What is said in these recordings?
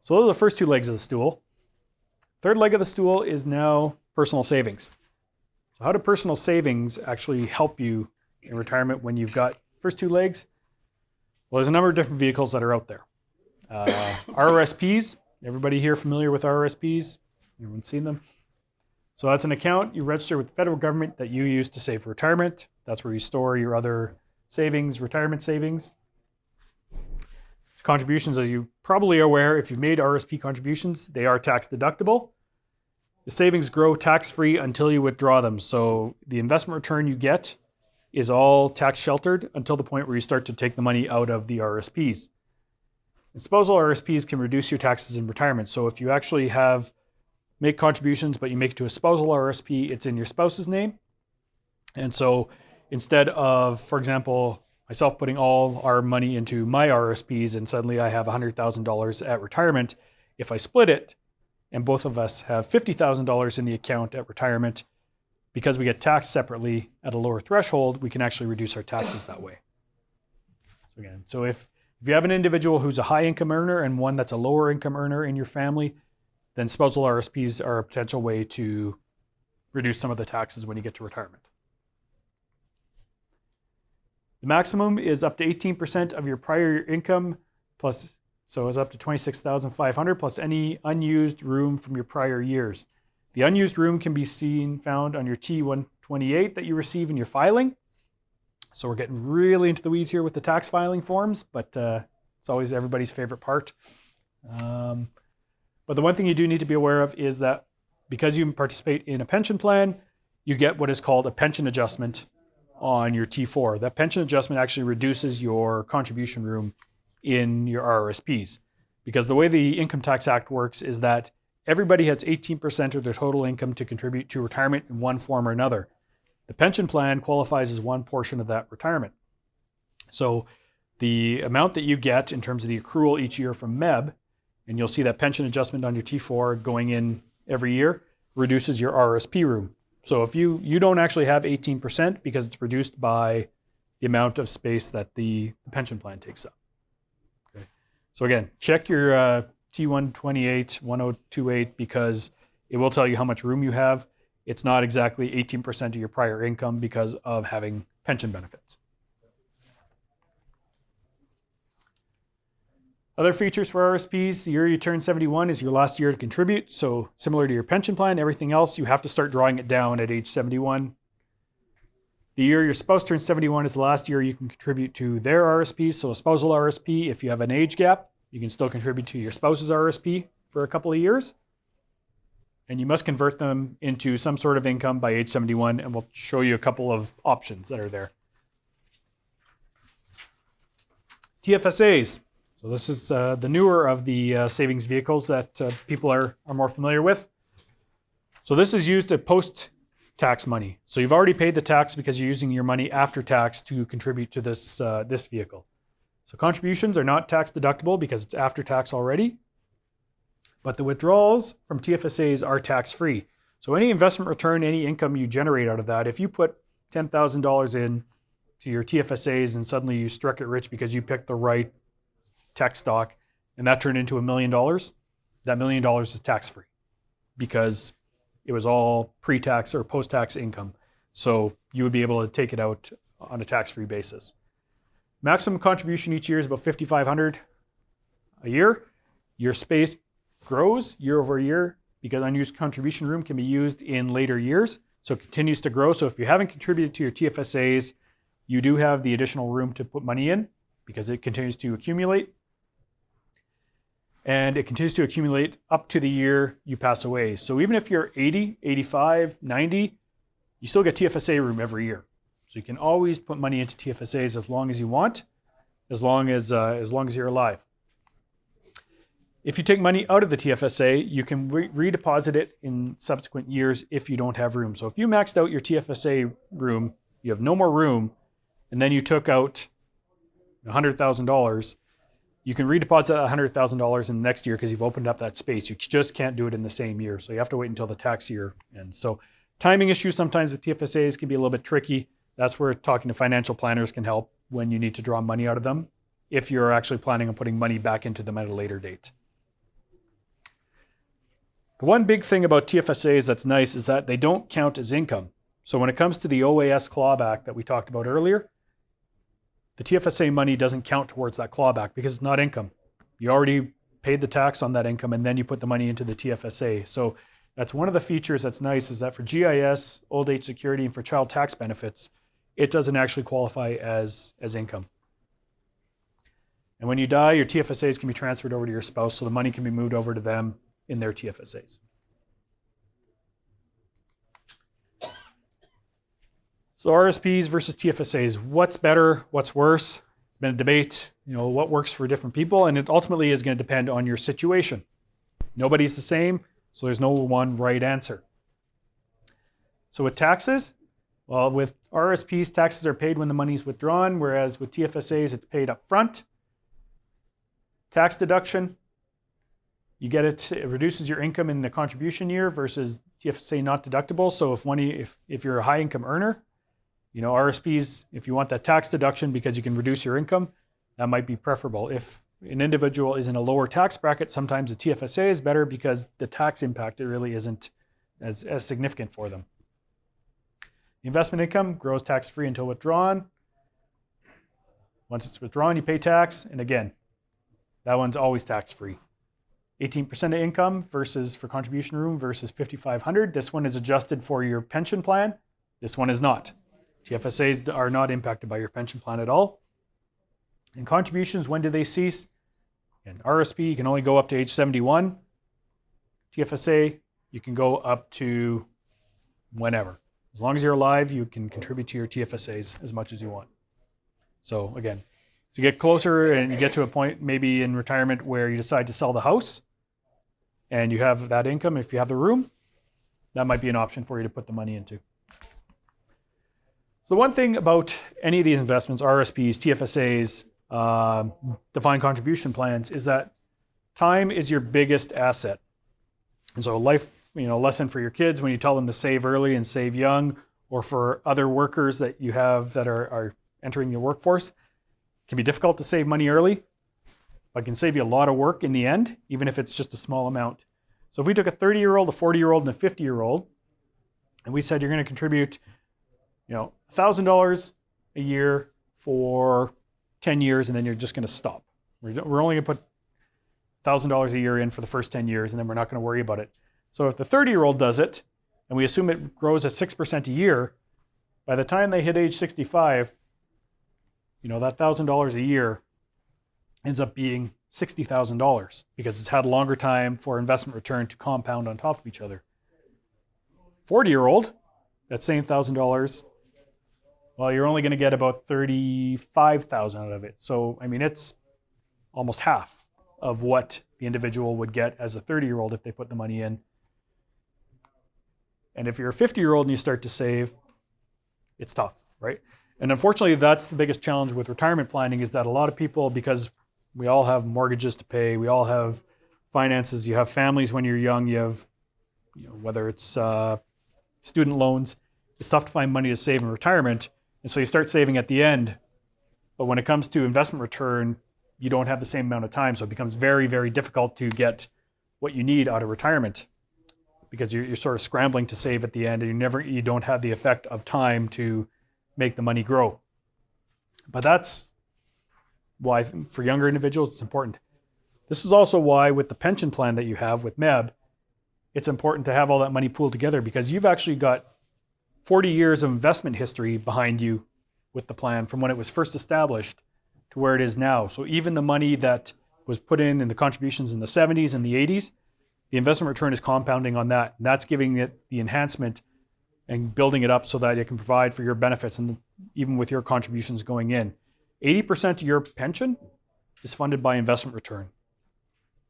So those are the first two legs of the stool. Third leg of the stool is now personal savings. So how do personal savings actually help you in retirement when you've got first two legs? Well, there's a number of different vehicles that are out there. RRSPs, everybody here familiar with RRSPs? Everyone's seen them? So that's an account you register with the federal government that you use to save for retirement. That's where you store your other savings, retirement savings. Contributions, as you probably are aware, if you've made RSP contributions, they are tax deductible. The savings grow tax-free until you withdraw them. So the investment return you get is all tax sheltered until the point where you start to take the money out of the RSPs. And spousal RSPs can reduce your taxes in retirement. So if you actually make contributions, but you make it to a spousal RSP, it's in your spouse's name. And so instead of, for example, myself putting all our money into my RSPs and suddenly I have $100,000 at retirement, if I split it and both of us have $50,000 in the account at retirement, because we get taxed separately at a lower threshold, we can actually reduce our taxes that way. So if you have an individual who's a high income earner and one that's a lower income earner in your family, then spousal RSPs are a potential way to reduce some of the taxes when you get to retirement. The maximum is up to 18% of your prior income plus, so it's up to $26,500 plus any unused room from your prior years. The unused room can be found on your T128 that you receive in your filing. So we're getting really into the weeds here with the tax filing forms, but it's always everybody's favorite part. But the one thing you do need to be aware of is that because you participate in a pension plan, you get what is called a pension adjustment on your T4. That pension adjustment actually reduces your contribution room in your RRSPs. Because the way the Income Tax Act works is that everybody has 18% of their total income to contribute to retirement in one form or another. The pension plan qualifies as one portion of that retirement. So the amount that you get in terms of the accrual each year from MEB, and you'll see that pension adjustment on your T4 going in every year, reduces your RRSP room. So if you don't actually have 18% because it's reduced by the amount of space that the pension plan takes up. Okay. So again, check your T128, 1028 because it will tell you how much room you have. It's not exactly 18% of your prior income because of having pension benefits. Other features for RSPs, the year you turn 71 is your last year to contribute. So similar to your pension plan, everything else, you have to start drawing it down at age 71. The year your spouse turns 71 is the last year you can contribute to their RSPs. So a spousal RSP, if you have an age gap, you can still contribute to your spouse's RSP for a couple of years. And you must convert them into some sort of income by age 71, and we'll show you a couple of options that are there. TFSAs. So this is the newer of the savings vehicles that people are more familiar with. So this is used to post-tax money. So you've already paid the tax because you're using your money after tax to contribute to this vehicle. So contributions are not tax deductible because it's after tax already. But the withdrawals from TFSAs are tax-free. So any investment return, any income you generate out of that, if you put $10,000 in to your TFSAs and suddenly you struck it rich because you picked the right tech stock and that turned into $1 million, that $1 million is tax-free because it was all pre-tax or post-tax income. So you would be able to take it out on a tax-free basis. Maximum contribution each year is about $5,500 a year. Your space grows year over year because unused contribution room can be used in later years. So it continues to grow. So if you haven't contributed to your TFSAs, you do have the additional room to put money in because it continues to accumulate. And it continues to accumulate up to the year you pass away. So even if you're 80, 85, 90, you still get TFSA room every year. So you can always put money into TFSAs as long as you want, as long as you're alive. If you take money out of the TFSA, you can redeposit it in subsequent years if you don't have room. So if you maxed out your TFSA room, you have no more room, and then you took out $100,000, you can redeposit that $100,000 in the next year because you've opened up that space. You just can't do it in the same year. So you have to wait until the tax year ends. So timing issues sometimes with TFSAs can be a little bit tricky. That's where talking to financial planners can help when you need to draw money out of them if you're actually planning on putting money back into them at a later date. The one big thing about TFSAs that's nice is that they don't count as income. So when it comes to the OAS clawback that we talked about earlier, the TFSA money doesn't count towards that clawback because it's not income. You already paid the tax on that income and then you put the money into the TFSA. So that's one of the features that's nice, is that for GIS, old age security, and for child tax benefits, it doesn't actually qualify as income. And when you die, your TFSAs can be transferred over to your spouse, so the money can be moved over to them in their TFSAs. So RSPs versus TFSAs, what's better, what's worse? It's been a debate, what works for different people, and it ultimately is going to depend on your situation. Nobody's the same, so there's no one right answer. So with taxes, well, with RSPs, taxes are paid when the money is withdrawn, whereas with TFSAs, it's paid up front. Tax deduction, you get it reduces your income in the contribution year versus TFSA not deductible. So if you're a high income earner, RSPs, if you want that tax deduction because you can reduce your income, that might be preferable. If an individual is in a lower tax bracket, sometimes a TFSA is better because the tax impact, it really isn't as significant for them. Investment income grows tax-free until withdrawn. Once it's withdrawn, you pay tax. And again, that one's always tax-free. 18% of income versus for contribution room versus $5,500. This one is adjusted for your pension plan. This one is not. TFSAs are not impacted by your pension plan at all. And contributions, when do they cease? And RSP, you can only go up to age 71. TFSA, you can go up to whenever. As long as you're alive, you can contribute to your TFSAs as much as you want. So again, as you get closer and you get to a point maybe in retirement where you decide to sell the house and you have that income, if you have the room, that might be an option for you to put the money into. So the one thing about any of these investments, RSPs, TFSAs, defined contribution plans, is that time is your biggest asset. And so life, lesson for your kids when you tell them to save early and save young, or for other workers that you have that are entering the workforce, it can be difficult to save money early, but it can save you a lot of work in the end, even if it's just a small amount. So if we took a 30-year-old, a 40-year-old, and a 50-year-old, and we said you're going to contribute, $1,000 a year for 10 years, and then you're just going to stop. We're only going to put $1,000 a year in for the first 10 years, and then we're not going to worry about it. So if the 30-year-old does it, and we assume it grows at 6% a year, by the time they hit age 65, that $1,000 a year ends up being $60,000 because it's had a longer time for investment return to compound on top of each other. 40-year-old, that same $1,000, well, you're only going to get about $35,000 out of it. So, it's almost half of what the individual would get as a 30-year-old if they put the money in. And if you're a 50-year-old and you start to save, it's tough, right? And unfortunately, that's the biggest challenge with retirement planning, is that a lot of people, because we all have mortgages to pay, we all have finances, you have families when you're young, you have, whether it's student loans, it's tough to find money to save in retirement. And so you start saving at the end. But when it comes to investment return, you don't have the same amount of time. So it becomes very, very difficult to get what you need out of retirement, because you're sort of scrambling to save at the end, and you don't have the effect of time to make the money grow. But that's why for younger individuals it's important. This is also why with the pension plan that you have with MEB, it's important to have all that money pooled together, because you've actually got 40 years of investment history behind you with the plan from when it was first established to where it is now. So even the money that was put in the contributions in the 70s and the 80s, the investment return is compounding on that. And that's giving it the enhancement and building it up so that it can provide for your benefits, and even with your contributions going in. 80% of your pension is funded by investment return.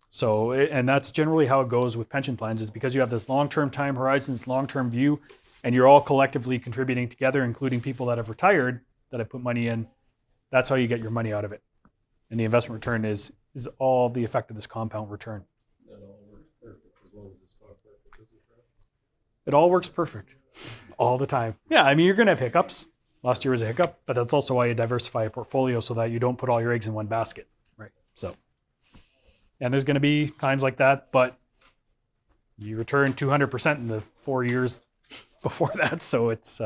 So, and that's generally how it goes with pension plans, is because you have this long-term time horizon, this long-term view, and you're all collectively contributing together, including people that have retired that have put money in. That's how you get your money out of it. And the investment return is all the effect of this compound return. That all works perfect as long as the stock market doesn't crash. It all works perfect all the time. Yeah, you're going to have hiccups. Last year was a hiccup, but that's also why you diversify a portfolio so that you don't put all your eggs in one basket, right? So, and there's going to be times like that, but You return 200% in the 4 years before that, so it's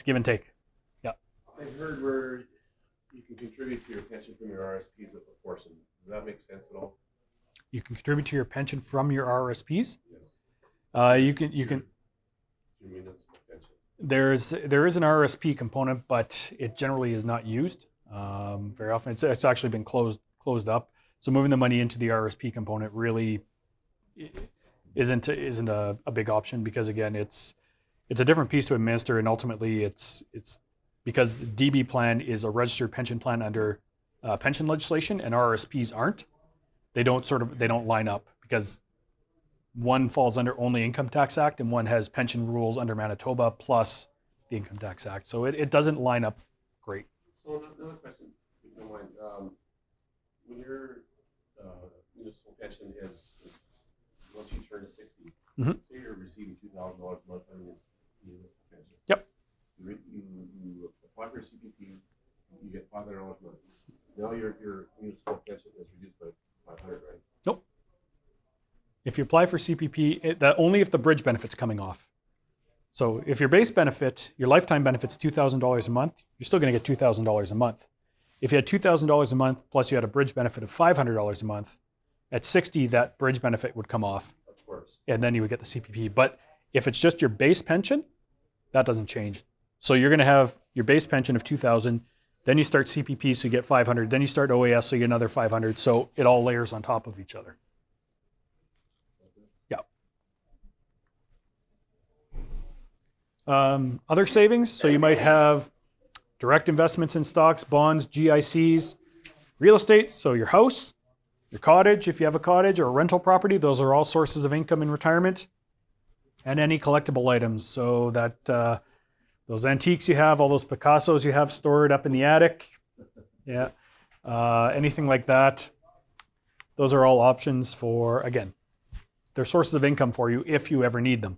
give and take. Yeah. I've heard where you can contribute to your pension from your RSPs a proportion. Does that make sense at all? You can contribute to your pension from your RSPs. Yes. You can Your municipal pension. there is an RSP component, but it generally is not used very often. It's actually been closed up. So moving the money into the RSP component really isn't a big option, because again, it's a different piece to administer, and ultimately it's because the DB plan is a registered pension plan under pension legislation, and RSPs aren't. They don't line up, because one falls under only Income Tax Act and one has pension rules under Manitoba plus the Income Tax Act. So it doesn't line up great. So another question, if you don't mind. When your municipal pension is once you turn 60, Mhm. say you're receiving $2,000 a month on your municipal pension. Yep. You apply for a CPP, you get $500 a month. Now your municipal pension is reduced by 500, right? Nope. If you apply for CPP, only if the bridge benefit's coming off. So if your base benefit, your lifetime benefit's $2,000 a month, you're still going to get $2,000 a month. If you had $2,000 a month plus you had a bridge benefit of $500 a month, at 60 that bridge benefit would come off, Of course. and then you would get the CPP. But if it's just your base pension, that doesn't change. So you're going to have your base pension of 2,000, then you start CPP, so you get 500, then you start OAS, so you get another 500. So it all layers on top of each other. Yeah. Other savings, so you might have direct investments in stocks, bonds, GICs, real estate, so your house, your cottage, if you have a cottage, or a rental property, those are all sources of income in retirement. And any collectible items, so that those antiques you have, all those Picassos you have stored up in the attic, yeah, anything like that. Those are all options for, again, they're sources of income for you if you ever need them.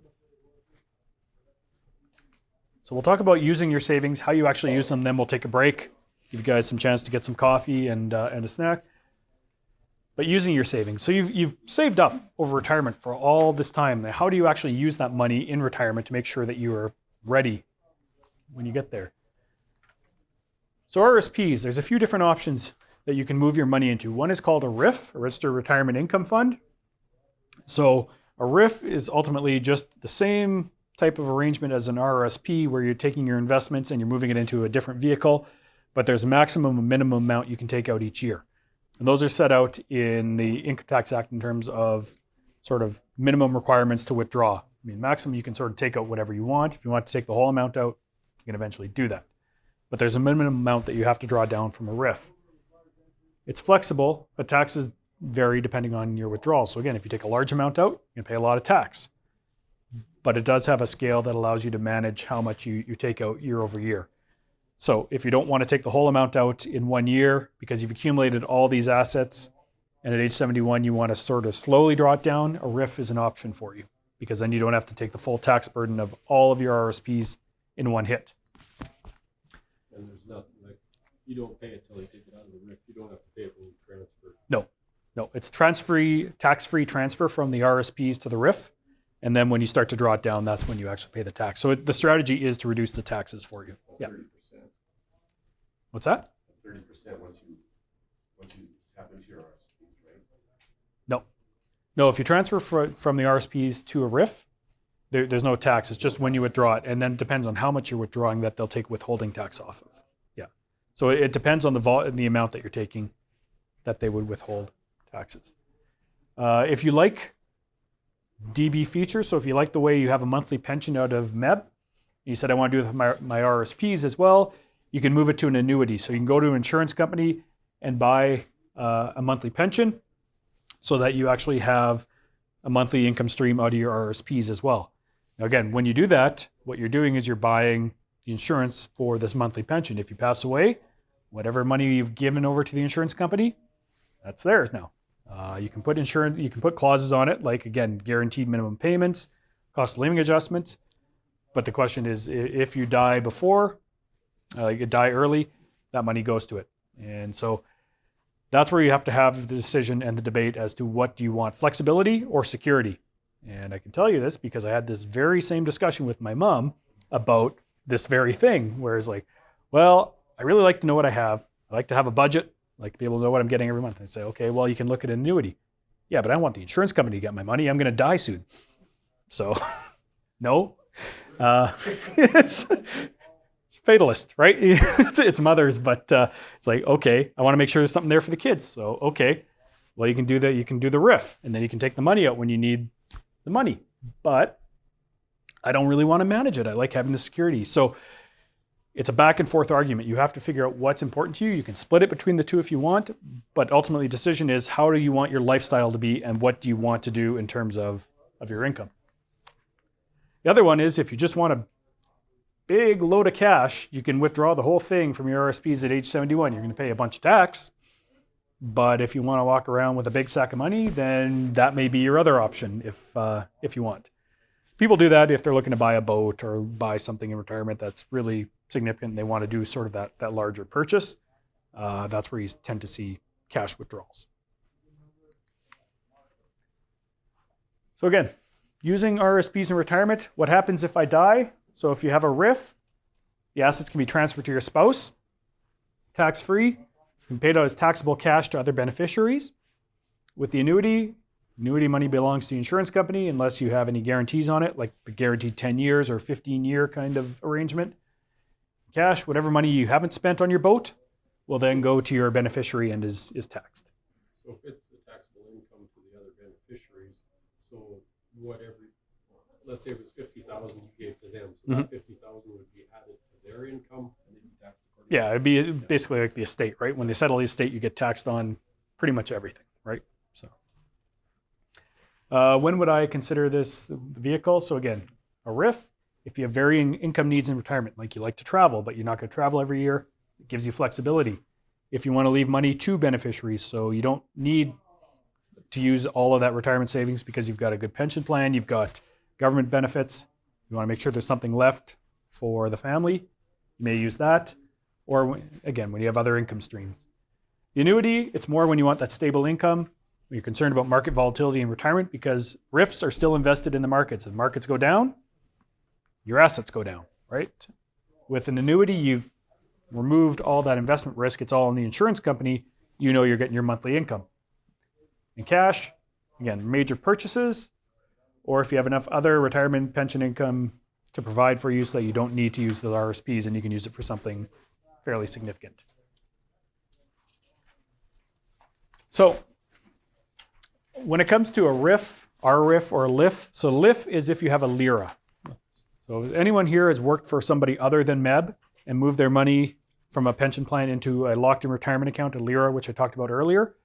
So we'll talk about using your savings, how you actually use them, then we'll take a break, give you guys some chance to get some coffee and a snack. But using your savings, so you've saved up over retirement for all this time. Now, how do you actually use that money in retirement to make sure that you are ready when you get there? So RSPs, there's a few different options that you can move your money into. One is called a RIF, a Registered Retirement Income Fund. So a RIF is ultimately just the same type of arrangement as an RRSP, where you're taking your investments and you're moving it into a different vehicle, but there's a maximum and minimum amount you can take out each year. And those are set out in the Income Tax Act in terms of sort of minimum requirements to withdraw. I mean, maximum, you can sort of take out whatever you want. If you want to take the whole amount out, you can eventually do that. But there's a minimum amount that you have to draw down from a RIF. It's flexible, but taxes vary depending on your withdrawal. So again, if you take a large amount out, you can pay a lot of tax. But it does have a scale that allows you to manage how much you take out year over year. So if you don't want to take the whole amount out in 1 year because you've accumulated all these assets, and at age 71 you want to sort of slowly draw it down, a RIF is an option for you, because then you don't have to take the full tax burden of all of your RSPs in one hit. And there's nothing like, you don't pay it until you take it out of the RIF. You don't have to pay it when you transfer. No, it's tax-free transfer from the RSPs to the RIF. And then when you start to draw it down, that's when you actually pay the tax. So the strategy is to reduce the taxes for you. Yeah. 30%. What's that? 30% once you tap into your RSPs, right? No, if you transfer from the RSPs to a RIF, there's no tax. It's just when you withdraw it. And then it depends on how much you're withdrawing that they'll take withholding tax off of. Yeah. So it depends on the amount that you're taking that they would withhold taxes. If you like DB features, so if you like the way you have a monthly pension out of MEB, you said I want to do it with my RSPs as well, you can move it to an annuity. So you can go to an insurance company and buy a monthly pension so that you actually have a monthly income stream out of your RSPs as well. Now again, when you do that, what you're doing is you're buying the insurance for this monthly pension. If you pass away, whatever money you've given over to the insurance company, that's theirs now. You can put clauses on it, like again, guaranteed minimum payments, cost of living adjustments. But the question is, if you die before, you die early, that money goes to it. And so that's where you have to have the decision and the debate as to what do you want, flexibility or security. And I can tell you this because I had this very same discussion with my mom about this very thing, where it's like, well, I really like to know what I have. I like to have a budget. I like to be able to know what I'm getting every month. I say, okay, well, you can look at an annuity. Yeah, but I want the insurance company to get my money. I'm going to die soon. So, no. It's fatalist, right? It's mothers, but it's like, okay, I want to make sure there's something there for the kids. So, okay, well, you can do that. You can do the RIF, and then you can take the money out when you need the money. But I don't really want to manage it. I like having the security. So it's a back and forth argument. You have to figure out what's important to you. You can split it between the two if you want, but ultimately the decision is how do you want your lifestyle to be and what do you want to do in terms of your income. The other one is if you just want a big load of cash, you can withdraw the whole thing from your RSPs at age 71. You're going to pay a bunch of tax, but if you want to walk around with a big sack of money, then that may be your other option if you want. People do that if they're looking to buy a boat or buy something in retirement that's really significant. They want to do sort of that larger purchase. That's where you tend to see cash withdrawals. So again, using RSPs in retirement, what happens if I die? So if you have a RIF, the assets can be transferred to your spouse, tax-free. You can pay it out as taxable cash to other beneficiaries. With the annuity money belongs to the insurance company unless you have any guarantees on it, like the guaranteed 10 years or 15-year kind of arrangement. Cash, whatever money you haven't spent on your boat, will then go to your beneficiary and is taxed. So if it's a taxable income to the other beneficiaries, so let's say it was 50,000 you gave to them, so that 50,000 would be added to their income and they'd be taxed accordingly. Yeah, it'd be basically like the estate, right? When they settle the estate, you get taxed on pretty much everything, right? So, when would I consider this vehicle? So again, a RIF. If you have varying income needs in retirement, like you like to travel, but you're not going to travel every year, it gives you flexibility. If you want to leave money to beneficiaries, so you don't need to use all of that retirement savings because you've got a good pension plan, you've got government benefits, you want to make sure there's something left for the family, you may use that. Or again, when you have other income streams. The annuity, it's more when you want that stable income. You're concerned about market volatility in retirement because RIFs are still invested in the markets. If markets go down, your assets go down, right? With an annuity, you've removed all that investment risk. It's all in the insurance company. You know you're getting your monthly income. In cash, again, major purchases, or if you have enough other retirement pension income to provide for you so that you don't need to use the RSPs and you can use it for something fairly significant. So when it comes to a RIF, RRIF or a LIF, so LIF is if you have a LIRA. So if anyone here has worked for somebody other than MEB and moved their money from a pension plan into a locked-in retirement account, a LIRA, which I talked about earlier,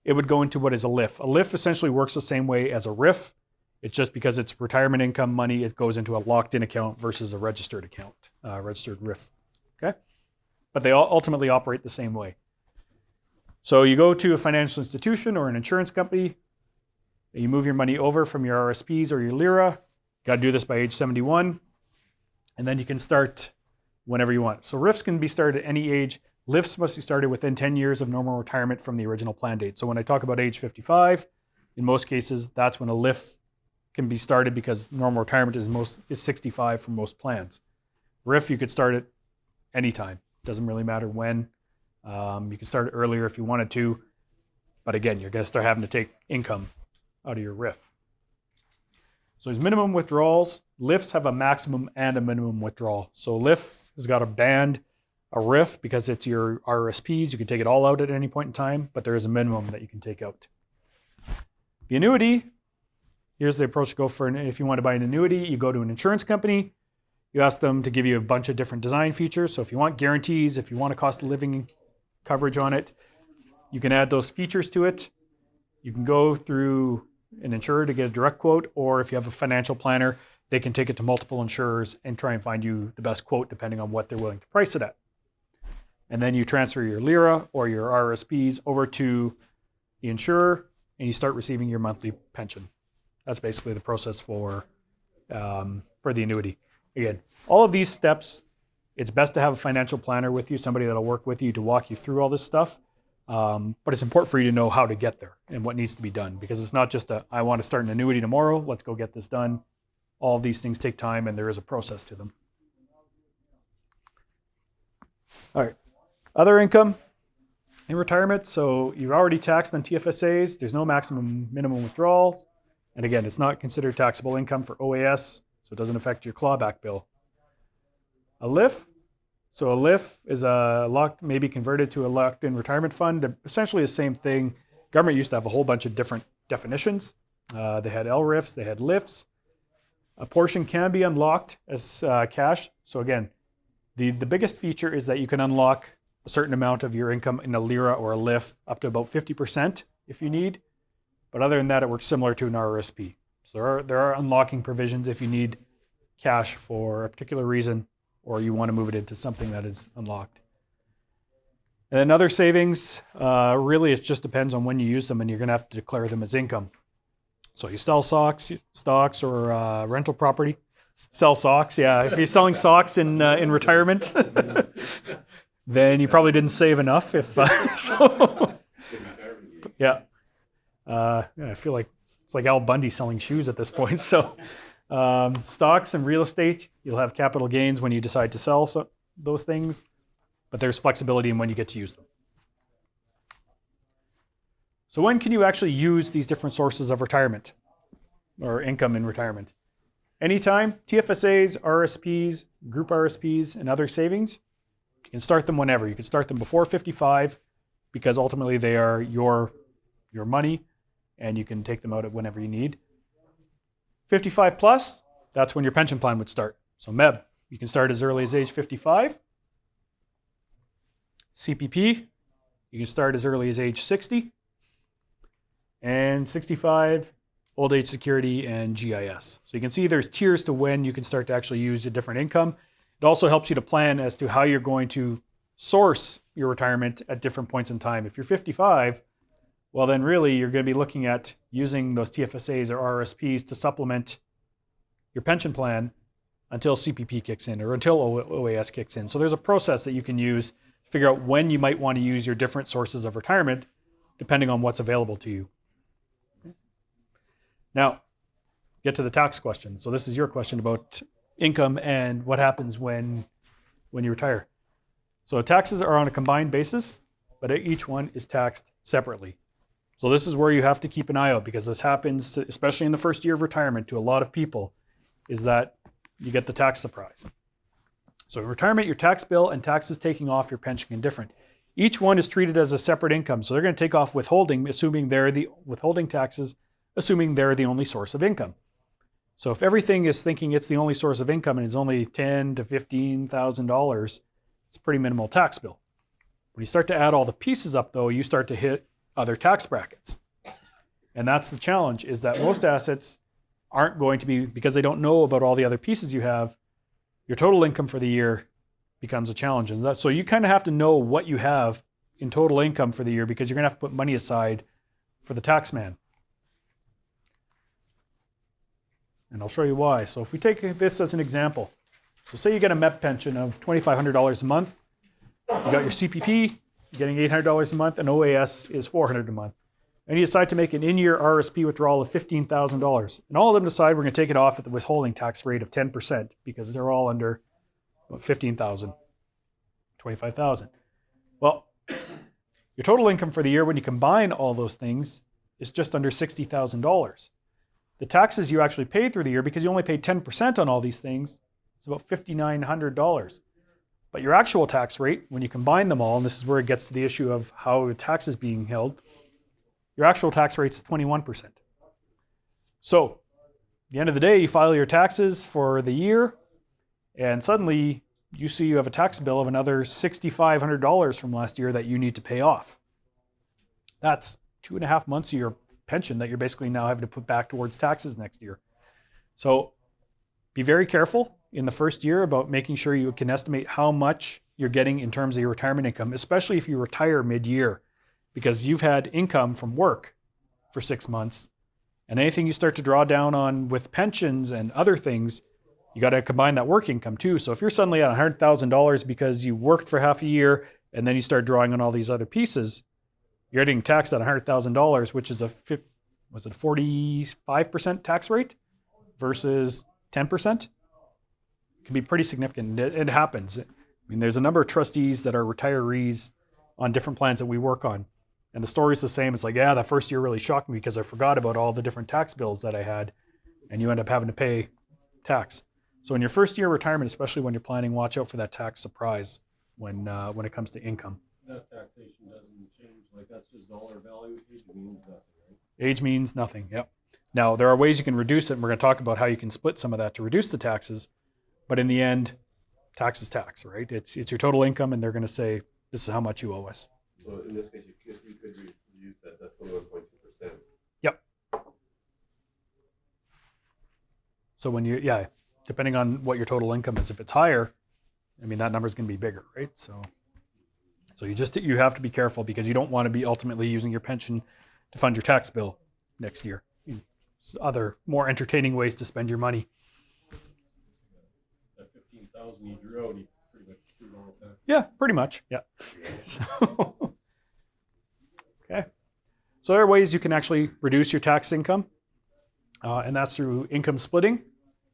it would go into what is a LIF. A LIF essentially works the same way as a RIF. It's just because it's retirement income money, it goes into a locked-in account versus a registered account, registered RIF. Okay? But they all ultimately operate the same way. So you go to a financial institution or an insurance company, you move your money over from your RSPs or your LIRA. You got to do this by age 71, and then you can start whenever you want. So RIFs can be started at any age. LIFs must be started within 10 years of normal retirement from the original plan date. So when I talk about age 55, in most cases, that's when a LIF can be started because normal retirement is 65 for most plans. RIF, you could start it anytime. Doesn't really matter when. You can start it earlier if you wanted to. But again, you're going to start having to take income out of your RIF. So there's minimum withdrawals. LIFs have a maximum and a minimum withdrawal. So LIF has got a band, a RIF, because it's your RSPs. You can take it all out at any point in time, but there is a minimum that you can take out. The annuity, here's the approach to go for if you want to buy an annuity, you go to an insurance company. You ask them to give you a bunch of different design features. So if you want guarantees, if you want a cost of living coverage on it, you can add those features to it. You can go through an insurer to get a direct quote, or if you have a financial planner, they can take it to multiple insurers and try and find you the best quote depending on what they're willing to price it at. And then you transfer your LIRA or your RSPs over to the insurer and you start receiving your monthly pension. That's basically the process for the annuity. Again, all of these steps, it's best to have a financial planner with you, somebody that'll work with you to walk you through all this stuff. But it's important for you to know how to get there and what needs to be done, because it's not just I want to start an annuity tomorrow, let's go get this done. All of these things take time, and there is a process to them. All right. Other income in retirement. So you've already taxed on TFSAs. There's no minimum withdrawals. And again, it's not considered taxable income for OAS, so it doesn't affect your clawback bill. A LIF. So a LIF is a locked, maybe converted to a locked-in retirement fund. Essentially the same thing. Government used to have a whole bunch of different definitions. They had LRIFs, they had LIFs. A portion can be unlocked as cash. So again, the biggest feature is that you can unlock a certain amount of your income in a LIRA or a LIF, up to about 50% if you need. But other than that, it works similar to an RRSP. So there are unlocking provisions if you need cash for a particular reason, or you want to move it into something that is unlocked. And then other savings, really it just depends on when you use them, and you're going to have to declare them as income. So you sell stocks or rental property. Sell socks, yeah. If you're selling socks in retirement, then you probably didn't save enough. Yeah. I feel like it's like Al Bundy selling shoes at this point. So stocks and real estate, you'll have capital gains when you decide to sell those things, but there's flexibility in when you get to use them. So when can you actually use these different sources of retirement or income in retirement? Anytime. TFSAs, RSPs, group RSPs, and other savings, you can start them whenever. You can start them before 55 because ultimately they are your money and you can take them out whenever you need. 55 plus, that's when your pension plan would start. So MEB, you can start as early as age 55. CPP, you can start as early as age 60. And 65, old age security and GIS. So you can see there's tiers to when you can start to actually use a different income. It also helps you to plan as to how you're going to source your retirement at different points in time. If you're 55, well then really you're going to be looking at using those TFSAs or RRSPs to supplement your pension plan until CPP kicks in or until OAS kicks in. So there's a process that you can use to figure out when you might want to use your different sources of retirement depending on what's available to you. Now, get to the tax question. So this is your question about income and what happens when you retire. So taxes are on a combined basis, but each one is taxed separately. So this is where you have to keep an eye out, because this happens, especially in the first year of retirement, to a lot of people, is that you get the tax surprise. So in retirement, your tax bill and taxes taking off your pension are different. Each one is treated as a separate income. So they're going to take off withholding, assuming they're the withholding taxes, assuming they're the only source of income. So if everything is thinking it's the only source of income and it's only $10,000 to $15,000, it's a pretty minimal tax bill. When you start to add all the pieces up, though, you start to hit other tax brackets. And that's the challenge, is that most assets aren't going to be, because they don't know about all the other pieces you have, your total income for the year becomes a challenge. And so you kind of have to know what you have in total income for the year, because you're going to have to put money aside for the tax man. And I'll show you why. So if we take this as an example, so say you get a MEP pension of $2,500 a month, you got your CPP, you're getting $800 a month, and OAS is $400 a month. And you decide to make an in-year RSP withdrawal of $15,000. And all of them decide we're going to take it off at the withholding tax rate of 10% because they're all under $15,000, $25,000. Well, your total income for the year when you combine all those things is just under $60,000. The taxes you actually paid through the year, because you only paid 10% on all these things, is about $5,900. But your actual tax rate, when you combine them all, and this is where it gets to the issue of how tax is being held, your actual tax rate is 21%. So, at the end of the day, you file your taxes for the year, and suddenly you see you have a tax bill of another $6,500 from last year that you need to pay off. That's 2.5 months of your pension that you're basically now having to put back towards taxes next year. So be very careful in the first year about making sure you can estimate how much you're getting in terms of your retirement income, especially if you retire mid-year, because you've had income from work for 6 months, and anything you start to draw down on with pensions and other things, you got to combine that work income too. So if you're suddenly at $100,000 because you worked for half a year and then you start drawing on all these other pieces, you're getting taxed at $100,000, which is was it a 45% tax rate versus 10%? It can be pretty significant. It happens. I mean, there's a number of trustees that are retirees on different plans that we work on. And the story's the same. It's like, yeah, that first year really shocked me because I forgot about all the different tax bills that I had, and you end up having to pay tax. So in your first year of retirement, especially when you're planning, watch out for that tax surprise when it comes to income. That taxation doesn't change, like that's just dollar value, it means nothing, right? Age means nothing. Yep. Now there are ways you can reduce it, and we're going to talk about how you can split some of that to reduce the taxes. But in the end, tax is tax, right? It's your total income, and they're going to say this is how much you owe us. So in this case, you could reduce that 21.2%. Yep. So when depending on what your total income is, if it's higher, I mean that number is going to be bigger, right? So you have to be careful because you don't want to be ultimately using your pension to fund your tax bill next year. There's other more entertaining ways to spend your money. That 15,000 you drew out, you pretty much threw it all tax. Yeah, pretty much. Yeah. So, okay. So there are ways you can actually reduce your tax income, and that's through income splitting.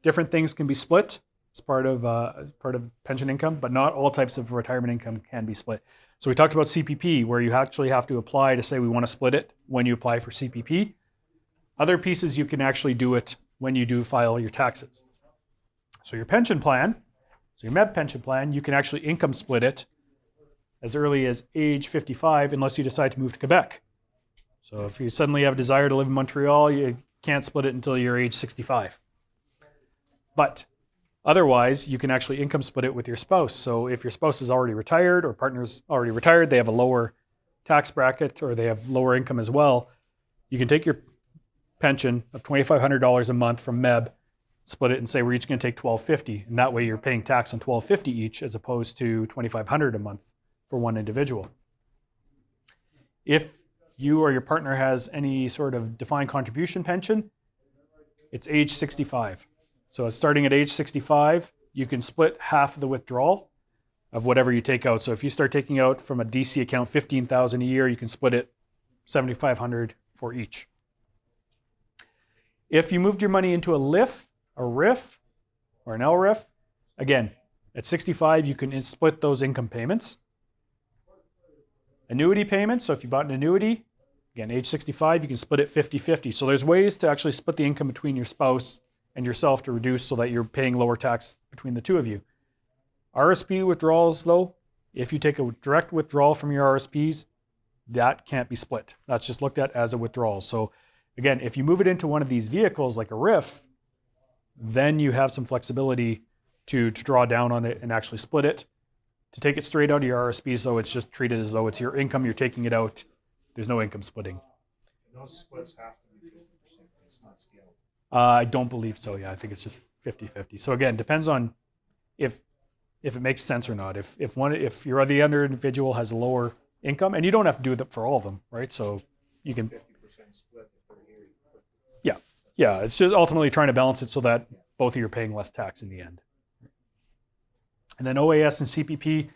Different things can be split as part of pension income, but not all types of retirement income can be split. So we talked about CPP, where you actually have to apply to say we want to split it when you apply for CPP. Other pieces, you can actually do it when you do file your taxes. So your pension plan, so your MEB pension plan, you can actually income split it as early as age 55 unless you decide to move to Quebec. So if you suddenly have a desire to live in Montreal, you can't split it until you're age 65. But otherwise, you can actually income split it with your spouse. So if your spouse is already retired or partner's already retired, they have a lower tax bracket or they have lower income as well, you can take your pension of $2,500 a month from MEB, split it and say we're each going to take $1,250, and that way you're paying tax on $1,250 each as opposed to $2,500 a month for one individual. If you or your partner has any sort of defined contribution pension, it's age 65. So starting at age 65, you can split half of the withdrawal of whatever you take out. So if you start taking out from a DC account $15,000 a year, you can split it $7,500 for each. If you moved your money into a LIF, a RIF, or an LRIF, again, at 65, you can split those income payments. Annuity payments, so if you bought an annuity, again, age 65, you can split it 50-50. So there's ways to actually split the income between your spouse and yourself to reduce so that you're paying lower tax between the two of you. RSP withdrawals, though, if you take a direct withdrawal from your RSPs, that can't be split. That's just looked at as a withdrawal. So again, if you move it into one of these vehicles like a RIF, then you have some flexibility to draw down on it and actually split it. To take it straight out of your RSPs, though, it's just treated as though it's your income, you're taking it out. There's no income splitting. Those splits have to be 50%. It's not scalable. I don't believe so. Yeah, I think it's just 50-50. So again, depends on if it makes sense or not. If your the other individual has a lower income, and you don't have to do that for all of them, right? So you can 50% split for here. Yeah, it's just ultimately trying to balance it so that both of you are paying less tax in the end. And then OAS and CPP,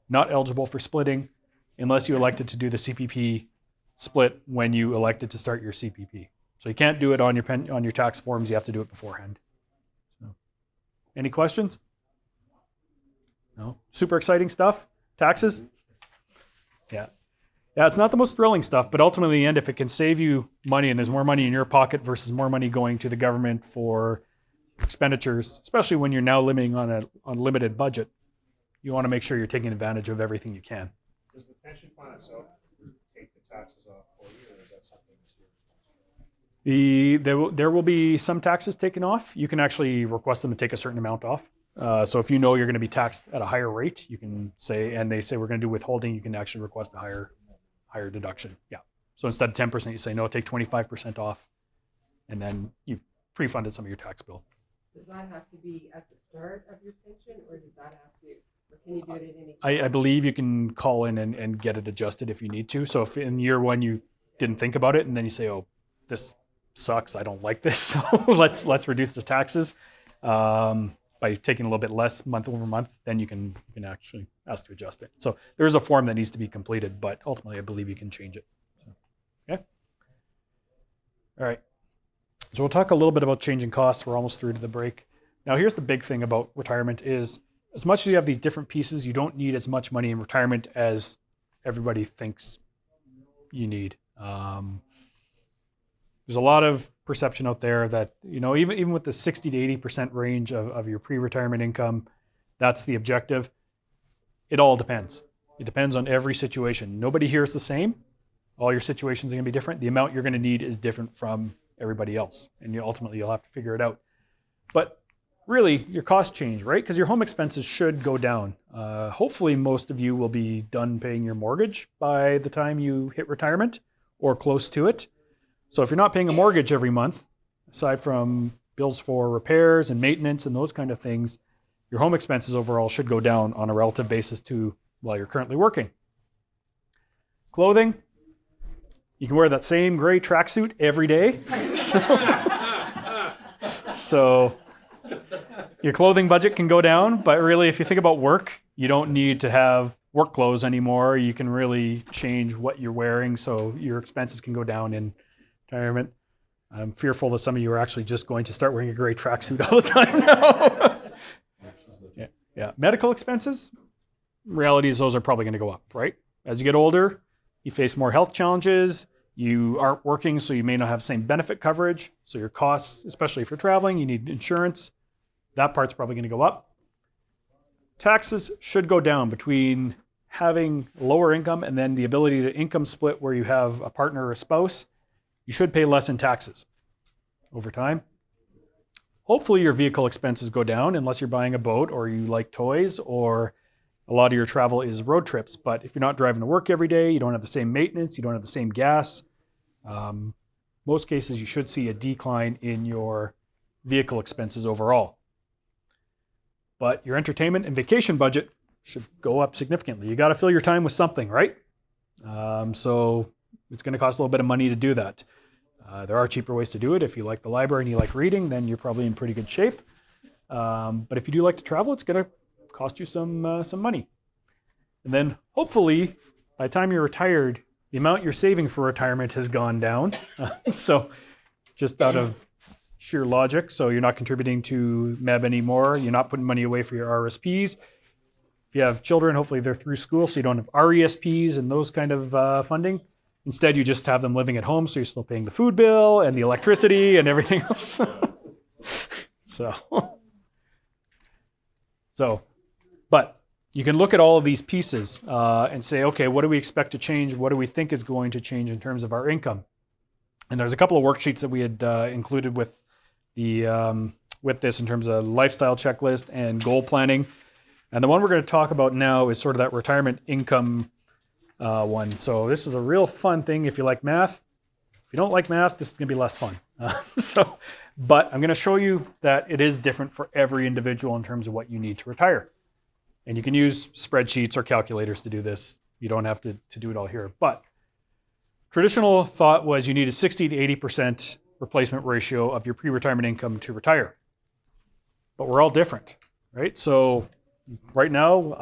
not eligible for splitting unless you elected to do the CPP split when you elected to start your CPP. So you can't do it on your tax forms. You have to do it beforehand. So, any questions? No? Super exciting stuff? Taxes? Yeah. Yeah, it's not the most thrilling stuff, but ultimately in the end, if it can save you money and there's more money in your pocket versus more money going to the government for expenditures, especially when you're now living on a limited budget, you want to make sure you're taking advantage of everything you can. Does the pension plan itself take the taxes off for you, or is that something that's your responsibility? There will be some taxes taken off. You can actually request them to take a certain amount off. So if you know you're going to be taxed at a higher rate, you can say, and they say we're going to do withholding, you can actually request a higher deduction. Yeah. So instead of 10%, you say, no, take 25% off, and then you've pre-funded some of your tax bill. Does that have to be at the start of your pension, or does that have to, or can you do it at any time? I believe you can call in and get it adjusted if you need to. So if in year one you didn't think about it, and then you say, oh, this sucks, I don't like this, so let's reduce the taxes by taking a little bit less month over month, then you can actually ask to adjust it. So there's a form that needs to be completed, but ultimately I believe you can change it. So. All right. So we'll talk a little bit about changing costs. We're almost through to the break. Now, here's the big thing about retirement is as much as you have these different pieces, you don't need as much money in retirement as everybody thinks you need. There's a lot of perception out there that, even with the 60 to 80% range of your pre-retirement income, that's the objective. It all depends. It depends on every situation. Nobody here is the same. All your situations are going to be different. The amount you're going to need is different from everybody else. And ultimately, you'll have to figure it out. But really, your costs change, right? Because your home expenses should go down. Hopefully, most of you will be done paying your mortgage by the time you hit retirement or close to it. So if you're not paying a mortgage every month, aside from bills for repairs and maintenance and those kind of things, your home expenses overall should go down on a relative basis to while you're currently working. Clothing, you can wear that same gray tracksuit every day. So your clothing budget can go down, but really if you think about work, you don't need to have work clothes anymore. You can really change what you're wearing so your expenses can go down in retirement. I'm fearful that some of you are actually just going to start wearing a gray tracksuit all the time now. Yeah. Medical expenses, reality is those are probably going to go up, right? As you get older, you face more health challenges. You aren't working, so you may not have the same benefit coverage. So your costs, especially if you're traveling, you need insurance. That part's probably going to go up. Taxes should go down between having lower income and then the ability to income split where you have a partner or a spouse. You should pay less in taxes over time. Hopefully your vehicle expenses go down unless you're buying a boat or you like toys or a lot of your travel is road trips. But if you're not driving to work every day, you don't have the same maintenance, you don't have the same gas. Most cases you should see a decline in your vehicle expenses overall. But your entertainment and vacation budget should go up significantly. You got to fill your time with something, right? So it's going to cost a little bit of money to do that. There are cheaper ways to do it. If you like the library and you like reading, then you're probably in pretty good shape. But if you do like to travel, it's going to cost you some money. And then hopefully, by the time you're retired, the amount you're saving for retirement has gone down. So just out of sheer logic, so you're not contributing to MEB anymore. You're not putting money away for your RSPs. If you have children, hopefully they're through school, so you don't have RESPs and those kind of funding. Instead, you just have them living at home, so you're still paying the food bill and the electricity and everything else. But you can look at all of these pieces and say, okay, what do we expect to change? What do we think is going to change in terms of our income? And there's a couple of worksheets that we had included with this in terms of lifestyle checklist and goal planning. And the one we're going to talk about now is sort of that retirement income one. So this is a real fun thing if you like math. If you don't like math, this is going to be less fun. But I'm going to show you that it is different for every individual in terms of what you need to retire. And you can use spreadsheets or calculators to do this. You don't have to do it all here. But traditional thought was you need a 60 to 80% replacement ratio of your pre-retirement income to retire. But we're all different, right? So right now,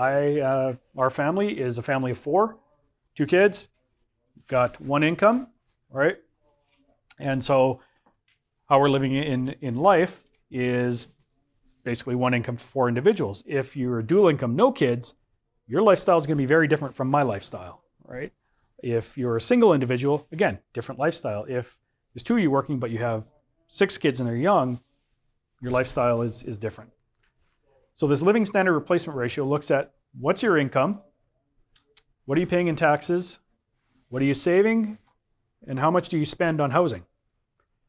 our family is a family of 4, 2 kids, got 1 income, right? And so how we're living in life is basically 1 income for 4 individuals. If you're dual income, no kids, your lifestyle is going to be very different from my lifestyle, right? If you're a single individual, again, different lifestyle. If there's 2 of you working, but you have 6 kids and they're young, your lifestyle is different. So this living standard replacement ratio looks at what's your income, what are you paying in taxes, what are you saving, and how much do you spend on housing?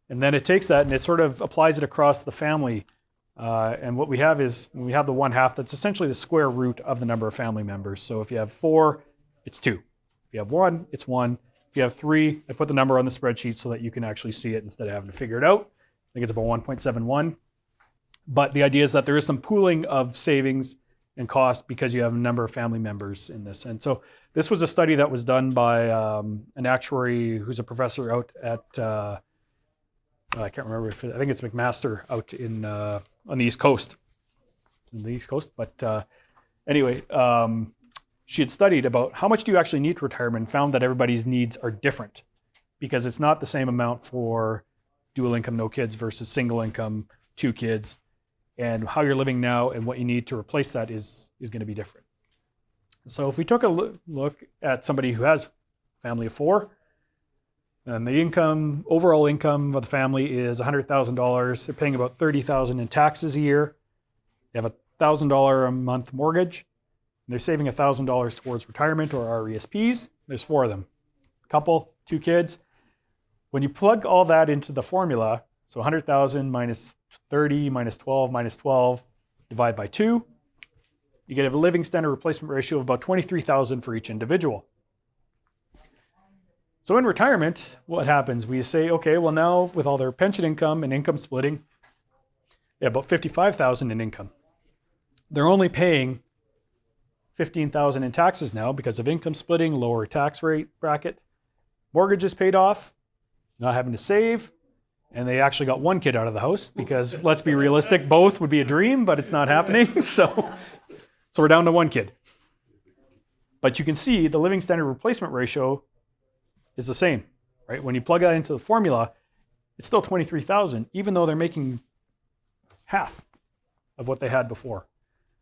And then it takes that and it sort of applies it across the family. And what we have is, when we have the 1/2, that's essentially the square root of the number of family members. So if you have 4, it's 2. If you have 1, it's 1. If you have 3, I put the number on the spreadsheet so that you can actually see it instead of having to figure it out. I think it's about 1.71. But the idea is that there is some pooling of savings and costs because you have a number of family members in this. And so this was a study that was done by an actuary who's a professor out at, I can't remember, I think it's McMaster out in on the East Coast. But anyway, she had studied about how much do you actually need to retirement and found that everybody's needs are different because it's not the same amount for dual income, no kids versus single income, 2 kids, and how you're living now and what you need to replace that is going to be different. So if we took a look at somebody who has a family of 4, and the overall income of the family is $100,000, they're paying about $30,000 in taxes a year. They have a $1,000 a month mortgage. And they're saving $1,000 towards retirement or RESPs. There's 4 of them. Couple, 2 kids. When you plug all that into the formula, so 100,000 minus 30 minus 12 minus 12, divide by 2, you get a living standard replacement ratio of about 23,000 for each individual. So in retirement, what happens? We say, okay, well now with all their pension income and income splitting, they have about 55,000 in income. They're only paying 15,000 in taxes now because of income splitting, lower tax rate bracket. Mortgage is paid off, not having to save, and they actually got 1 kid out of the house because let's be realistic, both would be a dream, but it's not happening. So we're down to 1 kid. But you can see the living standard replacement ratio is the same, right? When you plug that into the formula, it's still 23,000, even though they're making half of what they had before.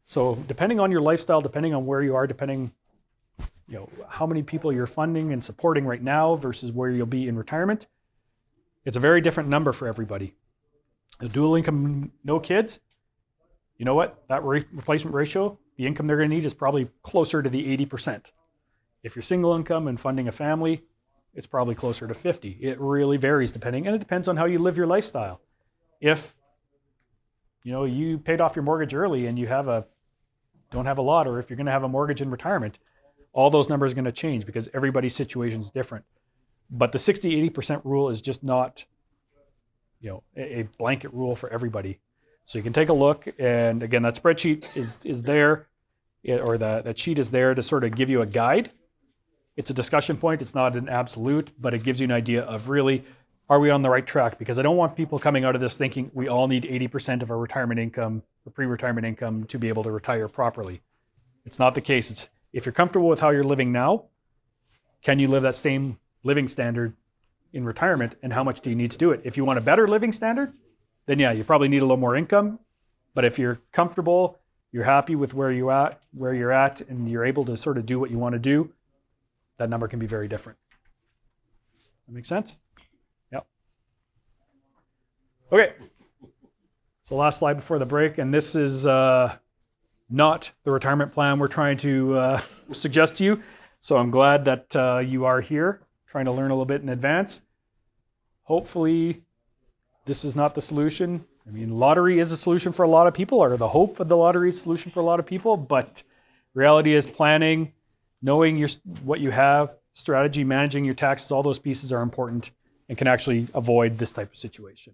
So depending on your lifestyle, depending on where you are, depending, how many people you're funding and supporting right now versus where you'll be in retirement, it's a very different number for everybody. A dual income, no kids, you know what? That replacement ratio, the income they're going to need is probably closer to the 80%. If you're single income and funding a family, it's probably closer to 50. It really varies and it depends on how you live your lifestyle. If, you paid off your mortgage early and you don't have a lot, or if you're going to have a mortgage in retirement, all those numbers are going to change because everybody's situation is different. But the 60-80% rule is just not, a blanket rule for everybody. So you can take a look, and again, that spreadsheet is there, or that sheet is there to sort of give you a guide. It's a discussion point. It's not an absolute, but it gives you an idea of really, are we on the right track? Because I don't want people coming out of this thinking we all need 80% of our retirement income, or pre-retirement income, to be able to retire properly. It's not the case. It's if you're comfortable with how you're living now, can you live that same living standard in retirement, and how much do you need to do it? If you want a better living standard, then yeah, you probably need a little more income. But if you're comfortable, you're happy with where you're at, and you're able to sort of do what you want to do, that number can be very different. That make sense? Yep. Okay. So last slide before the break, and this is not the retirement plan we're trying to suggest to you. So I'm glad that you are here, trying to learn a little bit in advance. Hopefully, this is not the solution. I mean, lottery is a solution for a lot of people, or the hope of the lottery is a solution for a lot of people, but reality is planning, knowing what you have, strategy, managing your taxes, all those pieces are important and can actually avoid this type of situation.